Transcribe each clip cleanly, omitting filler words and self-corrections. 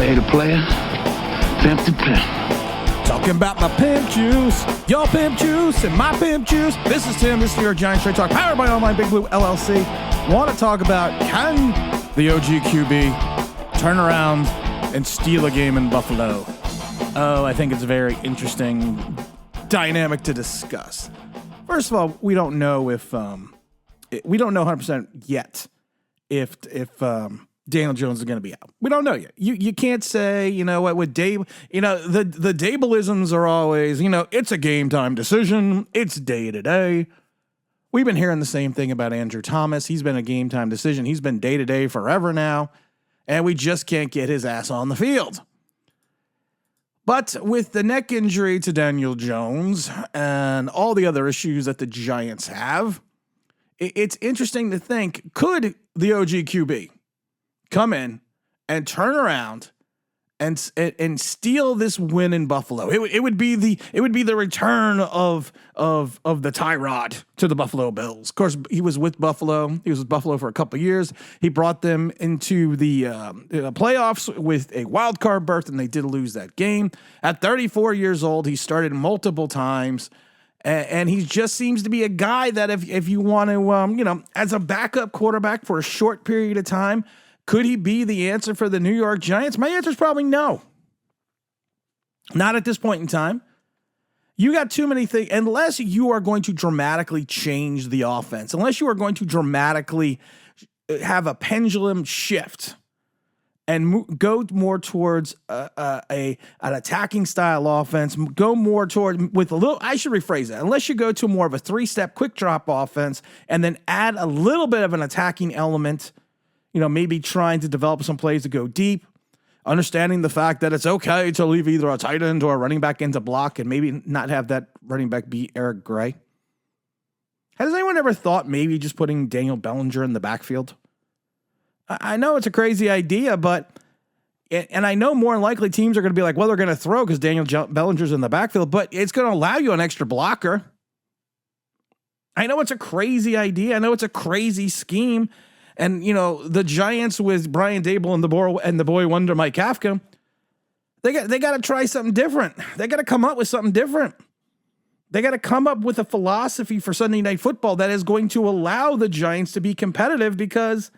Pay the player, pimp the pimp. Talking about my pimp juice, your pimp juice, and my pimp juice. This is Tim, this is your Giant Straight Talk, powered by Online Big Blue LLC. Want to talk about, can the OG QB turn around and steal a game in Buffalo? Oh, I think it's a very interesting dynamic to discuss. First of all, we don't know if, we don't know 100% yet if Daniel Jones is going to be out. We don't know yet. You can't say, you know what, with Dave, you know, the Dabellisms are always, you know, it's a game time decision. It's day to day. We've been hearing the same thing about Andrew Thomas. He's been a game time decision. He's been day to day forever now, and we just can't get his ass on the field. But with the neck injury to Daniel Jones and all the other issues that the Giants have, it's interesting to think, could the OG QB come in and turn around and steal this win in Buffalo? It would be the return of the Tyrod to the Buffalo Bills. Of course, he was with Buffalo. He was with Buffalo for a couple of years. He brought them into the playoffs with a wild card berth, and they did lose that game. At 34 years old, he started multiple times. And he just seems to be a guy that if you want to, as a backup quarterback for a short period of time, could he be the answer for the New York Giants? My answer is probably no. Not at this point in time. You got too many things, unless you are going to dramatically change the offense, unless you are going to dramatically have a pendulum shift and go more towards an attacking style offense, go more toward with a little, I should rephrase that, unless you go to more of a 3-step quick drop offense and then add a little bit of an attacking element, maybe trying to develop some plays to go deep, understanding the fact that it's okay to leave either a tight end or a running back into block and maybe not have that running back be Eric Gray. Has anyone ever thought maybe just putting Daniel Bellinger in the backfield? I know it's a crazy idea, and I know more than likely teams are going to be like, well, they're going to throw because Daniel Bellinger's in the backfield, but it's going to allow you an extra blocker. I know it's a crazy idea. I know it's a crazy scheme. And, the Giants with Brian Daboll and the boy wonder Mike Kafka, they got to try something different. They got to come up with something different. They got to come up with a philosophy for Sunday Night Football that is going to allow the Giants to be competitive, because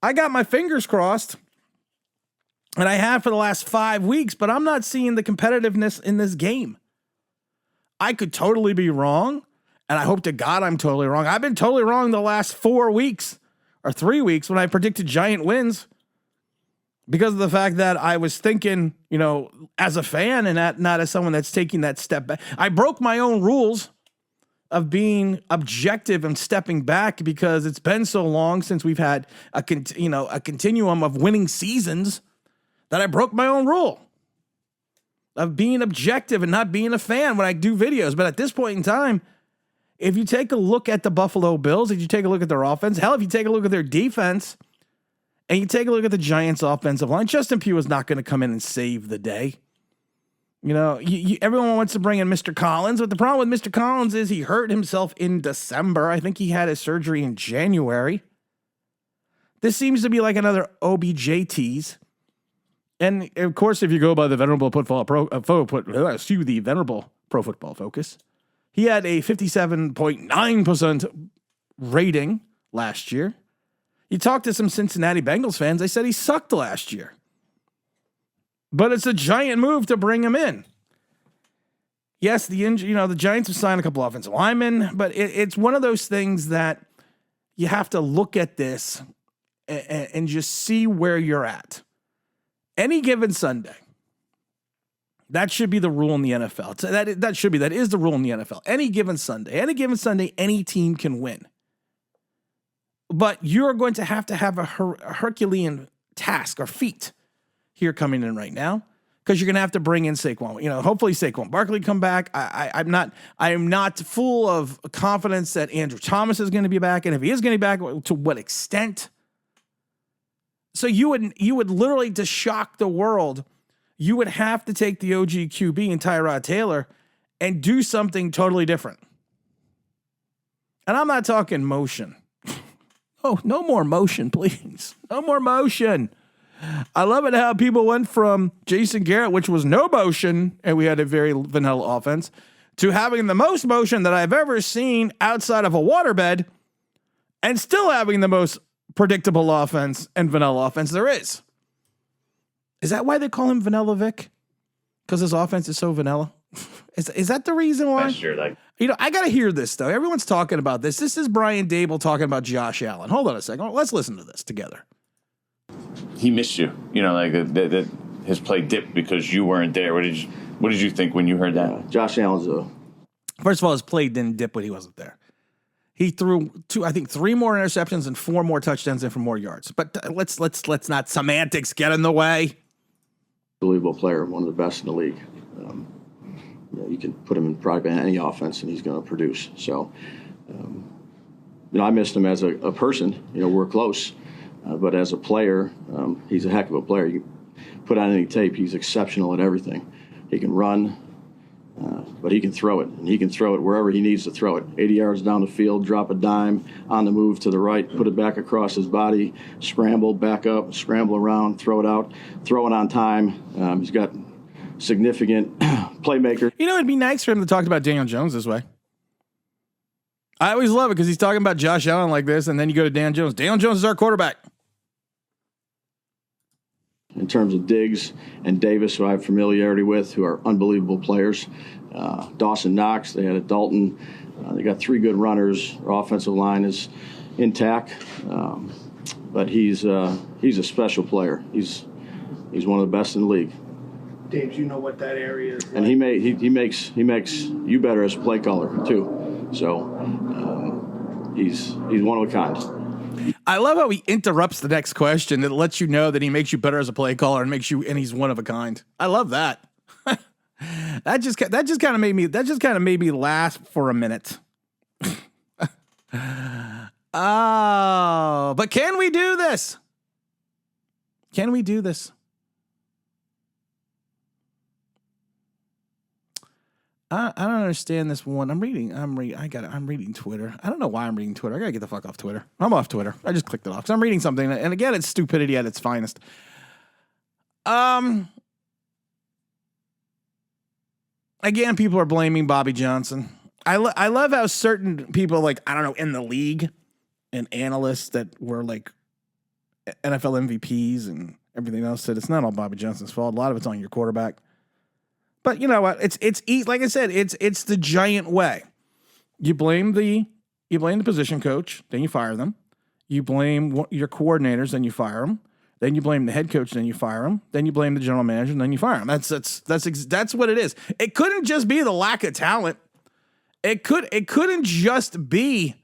I got my fingers crossed, and I have for the last 5 weeks, but I'm not seeing the competitiveness in this game. I could totally be wrong, and I hope to God I'm totally wrong. I've been totally wrong the last 4 weeks or 3 weeks when I predicted Giant wins, because of the fact that I was thinking, as a fan and not as someone that's taking that step back. I broke my own rules of being objective and stepping back, because it's been so long since we've had a continuum of winning seasons, that I broke my own rule of being objective and not being a fan when I do videos. But at this point in time, if you take a look at the Buffalo Bills, if you take a look at their offense, hell, if you take a look at their defense, and you take a look at the Giants' offensive line, Justin Pugh is not going to come in and save the day. Everyone wants to bring in Mr. Collins, but the problem with Mr. Collins is he hurt himself in December. I think he had his surgery in January. This seems to be like another OBJ tease. And of course, if you go by the Venerable Pro Football Focus, he had a 57.9% rating last year. You talk to some Cincinnati Bengals fans, they said he sucked last year. But it's a giant move to bring him in. Yes, the Giants have signed a couple offensive linemen, but it's one of those things that you have to look at this and just see where you're at. Any given Sunday, that should be the rule in the NFL. That is the rule in the NFL. Any given Sunday, any team can win. But you're going to have a Herculean task or feat here coming in right now, because you're going to have to bring in Saquon. Hopefully Saquon Barkley come back. I am not full of confidence that Andrew Thomas is going to be back, and if he is going to be back, to what extent? So you would literally, to shock the world, you would have to take the OG QB and Tyrod Taylor and do something totally different. And I'm not talking motion. Oh, no more motion, please. No more motion. I love it how people went from Jason Garrett, which was no motion, and we had a very vanilla offense, to having the most motion that I've ever seen outside of a waterbed, and still having the most predictable offense and vanilla offense there is. Is that why they call him Vanilla Vic? Because his offense is so vanilla? Is that the reason why? Sure, I got to hear this, though. Everyone's talking about this. This is Brian Daboll talking about Josh Allen. Hold on a second. Let's listen to this together. He missed you. That his play dipped because you weren't there. What did you think when you heard that? Josh Allen's First of all, his play didn't dip when he wasn't there. He threw three more interceptions and 4 more touchdowns and for more yards. But let's not semantics get in the way. unbelievable player, one of the best in the league. You can put him in probably any offense and he's going to produce. So, I missed him as a person. We're close, but as a player, he's a heck of a player. You put on any tape, he's exceptional at everything. He can run, but he can throw it, and he can throw it wherever he needs to throw it. 80 yards down the field, drop a dime, on the move to the right, put it back across his body, scramble, back up, scramble around, throw it out, throw it on time. He's got significant playmaker. It'd be nice for him to talk about Daniel Jones this way. I always love it because he's talking about Josh Allen like this, and then you go to Dan Jones. Daniel Jones is our quarterback. In terms of Diggs and Davis, who I have familiarity with, who are unbelievable players. Dawson Knox, they had a Dalton. They got 3 good runners. Our offensive line is intact, but he's a special player. He's one of the best in the league. Dave, you know what that area is like. And he makes you better as a play caller too. So he's one of a kind. I love how he interrupts the next question that lets you know that he makes you better as a play caller and he's one of a kind. I love that. that just kind of made me laugh for a minute. Oh, but can we do this? Can we do this? I don't understand this one. I'm reading Twitter. I don't know why I'm reading Twitter. I gotta get the fuck off Twitter. I'm off Twitter. I just clicked it off because I'm reading something, and again, it's stupidity at its finest. Again, people are blaming Bobby Johnson. I love how certain people, in the league, and analysts that were like NFL MVPs and everything else, said it's not all Bobby Johnson's fault. A lot of it's on your quarterback. But you know what? It's like I said, it's the giant way. You blame the position coach, then you fire them. You blame your coordinators, then you fire them. Then you blame the head coach, then you fire him. Then you blame the general manager, and then you fire him. That's what it is. It couldn't just be the lack of talent. It couldn't just be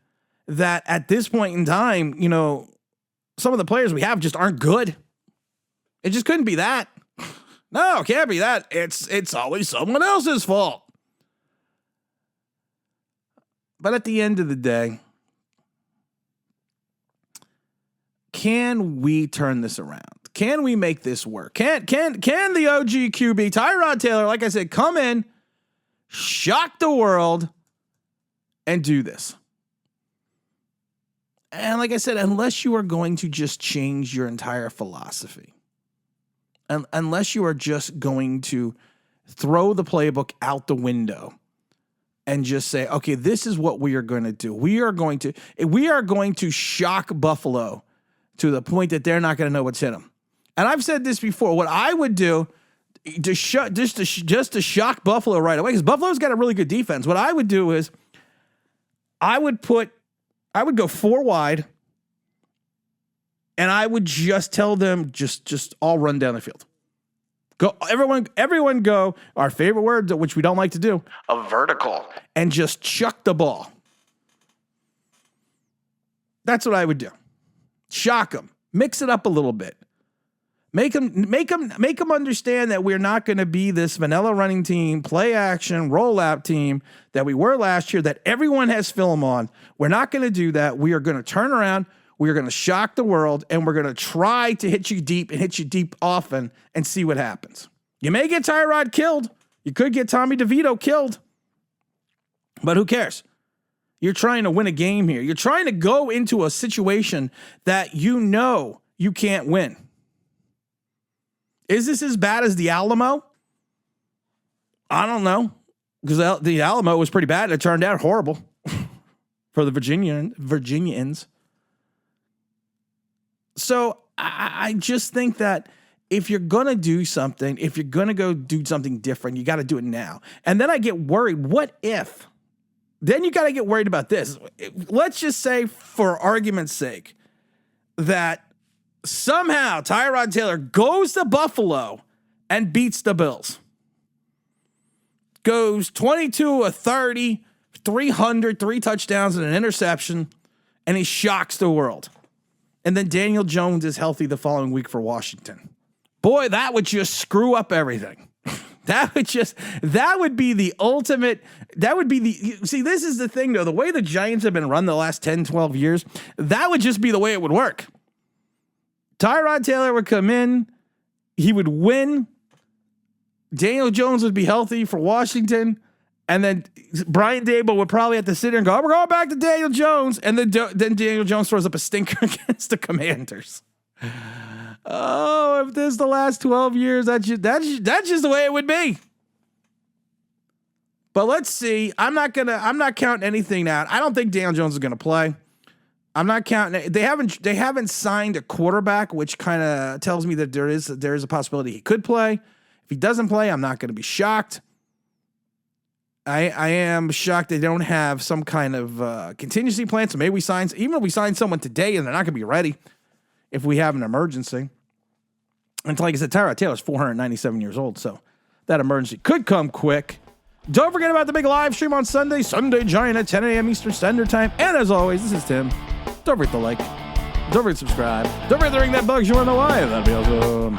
that at this point in time, some of the players we have just aren't good. It just couldn't be that. No, it can't be that. It's always someone else's fault. But at the end of the day, can we turn this around? Can we make this work? Can the OG QB, Tyrod Taylor, like I said, come in, shock the world, and do this? And like I said, unless you are going to just change your entire philosophy, unless you are just going to throw the playbook out the window and just say, okay, this is what we are going to do. We are going to shock Buffalo to the point that they're not going to know what's hit them. And I've said this before. What I would do to shock Buffalo right away, because Buffalo's got a really good defense. What I would do is I would go 4 wide. And I would just tell them, just all run down the field. Go, everyone go, our favorite word, which we don't like to do, a vertical, and just chuck the ball. That's what I would do. Shock them. Mix it up a little bit. Make them understand that we're not going to be this vanilla running team, play action, rollout team that we were last year that everyone has film on. We're not going to do that. We are going to turn around. We are going to shock the world, and we're going to try to hit you deep and hit you deep often and see what happens. You may get Tyrod killed. You could get Tommy DeVito killed. But who cares? You're trying to win a game here. You're trying to go into a situation that you know you can't win. Is this as bad as the Alamo? I don't know, because the Alamo was pretty bad. It turned out horrible for the Virginians. So I just think that if you're going to do something, if you're going to go do something different, you got to do it now. And then I get worried. What if? Then you got to get worried about this. Let's just say, for argument's sake, that somehow Tyrod Taylor goes to Buffalo and beats the Bills. Goes 22-30, 300, 3 touchdowns and an interception, and he shocks the world. And then Daniel Jones is healthy the following week for Washington. Boy, that would just screw up everything. That would be the ultimate. See, this is the thing, though. The way the Giants have been run the last 10, 12 years, that would just be the way it would work. Tyrod Taylor would come in. He would win. Daniel Jones would be healthy for Washington. And then Brian Daboll would probably have to sit there and go, we're going back to Daniel Jones. And then Daniel Jones throws up a stinker against the Commanders. Oh, if this is the last 12 years, that's just the way it would be. But let's see. I'm not counting anything out. I don't think Daniel Jones is going to play. I'm not counting. They haven't signed a quarterback, which kind of tells me that there is a possibility he could play. If he doesn't play, I'm not going to be shocked. I am shocked they don't have some kind of contingency plan. So maybe even if we sign someone today and they're not going to be ready if we have an emergency. And like I said, Tyrod Taylor's 497 years old, so that emergency could come quick. Don't forget about the big live stream on Sunday Giant at 10 a.m. Eastern Standard Time. And as always, this is Tim. Don't forget to like. Don't forget to subscribe. Don't forget to ring that bell so you want to know why. That'd be awesome.